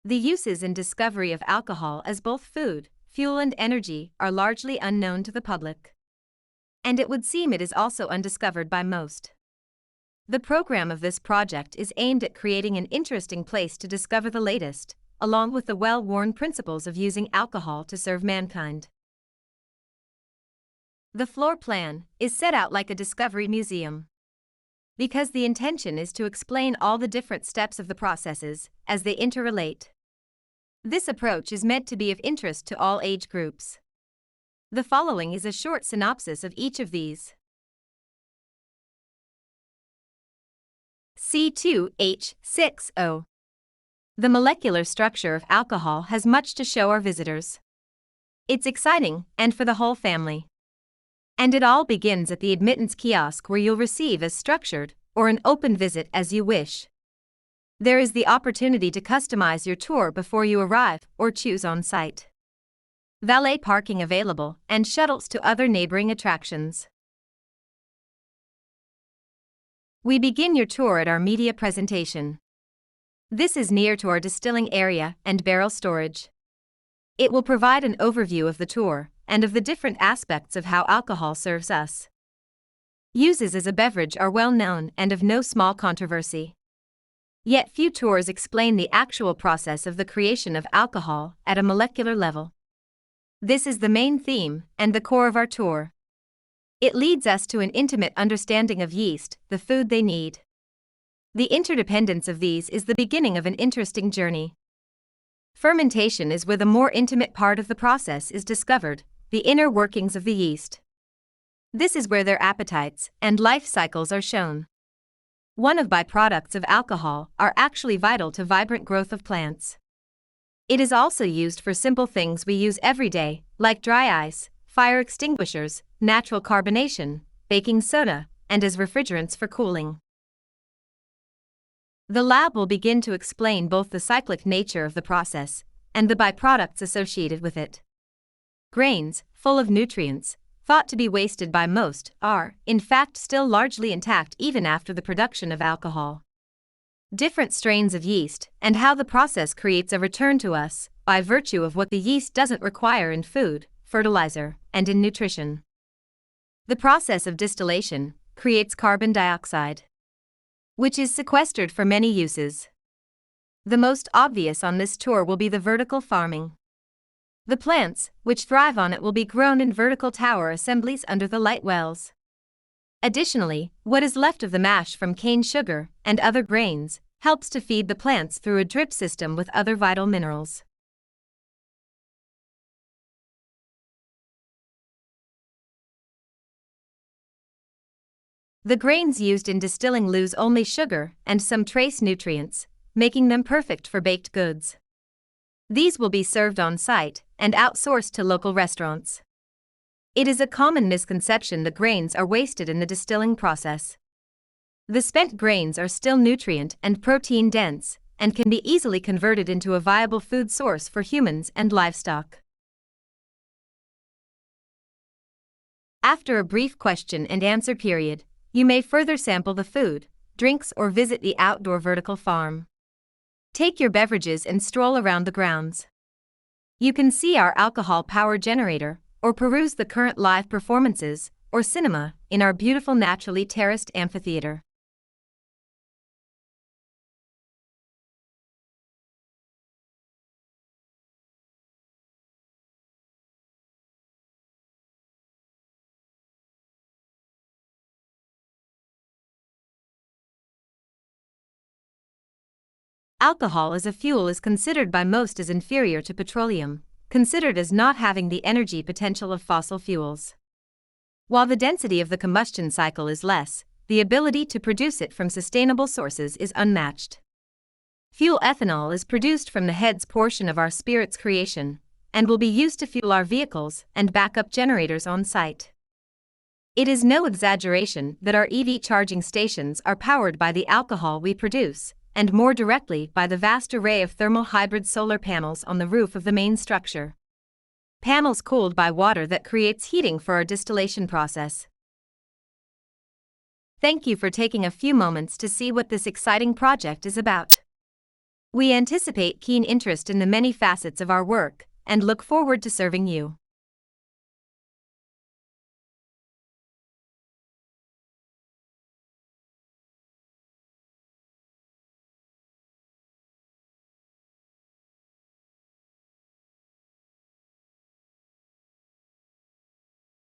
The uses and discovery of alcohol as both food, fuel and energy are largely unknown to the public. And it would seem it is also undiscovered by most. The program of this project is aimed at creating an interesting place to discover the latest, along with the well-worn principles of using alcohol to serve mankind. The floor plan is set out like a discovery museum, because the intention is to explain all the different steps of the processes as they interrelate. This approach is meant to be of interest to all age groups. The following is a short synopsis of each of these. C2H6O. The molecular structure of alcohol has much to show our visitors. It's exciting, and for the whole family. And it all begins at the admittance kiosk, where you'll receive as structured or an open visit as you wish. There is the opportunity to customize your tour before you arrive or choose on site. Valet parking available and shuttles to other neighboring attractions. We begin your tour at our media presentation. This is near to our distilling area and barrel storage. It will provide an overview of the tour and of the different aspects of how alcohol serves us. Uses as a beverage are well known and of no small controversy. Yet few tours explain the actual process of the creation of alcohol at a molecular level. This is the main theme and the core of our tour. It leads us to an intimate understanding of yeast, the food they need. The interdependence of these is the beginning of an interesting journey. Fermentation is where the more intimate part of the process is discovered, the inner workings of the yeast. This is where their appetites and life cycles are shown. One of byproducts of alcohol are actually vital to vibrant growth of plants. It is also used for simple things we use every day, like dry ice, fire extinguishers, natural carbonation, baking soda, and as refrigerants for cooling. The lab will begin to explain both the cyclic nature of the process and the byproducts associated with it. Grains, full of nutrients, thought to be wasted by most, are, in fact, still largely intact even after the production of alcohol. Different strains of yeast, and how the process creates a return to us, by virtue of what the yeast doesn't require in food, fertilizer, and in nutrition. The process of distillation creates carbon dioxide, which is sequestered for many uses. The most obvious on this tour will be the vertical farming. The plants, which thrive on it, will be grown in vertical tower assemblies under the light wells. Additionally, what is left of the mash from cane sugar and other grains helps to feed the plants through a drip system with other vital minerals. The grains used in distilling lose only sugar and some trace nutrients, making them perfect for baked goods. These will be served on site and outsourced to local restaurants. It is a common misconception that grains are wasted in the distilling process. The spent grains are still nutrient and protein dense and can be easily converted into a viable food source for humans and livestock. After a brief question and answer period, you may further sample the food, drinks, or visit the outdoor vertical farm. Take your beverages and stroll around the grounds. You can see our alcohol power generator, or peruse the current live performances, or cinema, in our beautiful naturally terraced amphitheater. Alcohol as a fuel is considered by most as inferior to petroleum, considered as not having the energy potential of fossil fuels. While the density of the combustion cycle is less, the ability to produce it from sustainable sources is unmatched. Fuel ethanol is produced from the heads portion of our spirits creation, and will be used to fuel our vehicles and backup generators on site. It is no exaggeration that our EV charging stations are powered by the alcohol we produce, and more directly by the vast array of thermal hybrid solar panels on the roof of the main structure. Panels cooled by water that creates heating for our distillation process. Thank you for taking a few moments to see what this exciting project is about. We anticipate keen interest in the many facets of our work and look forward to serving you.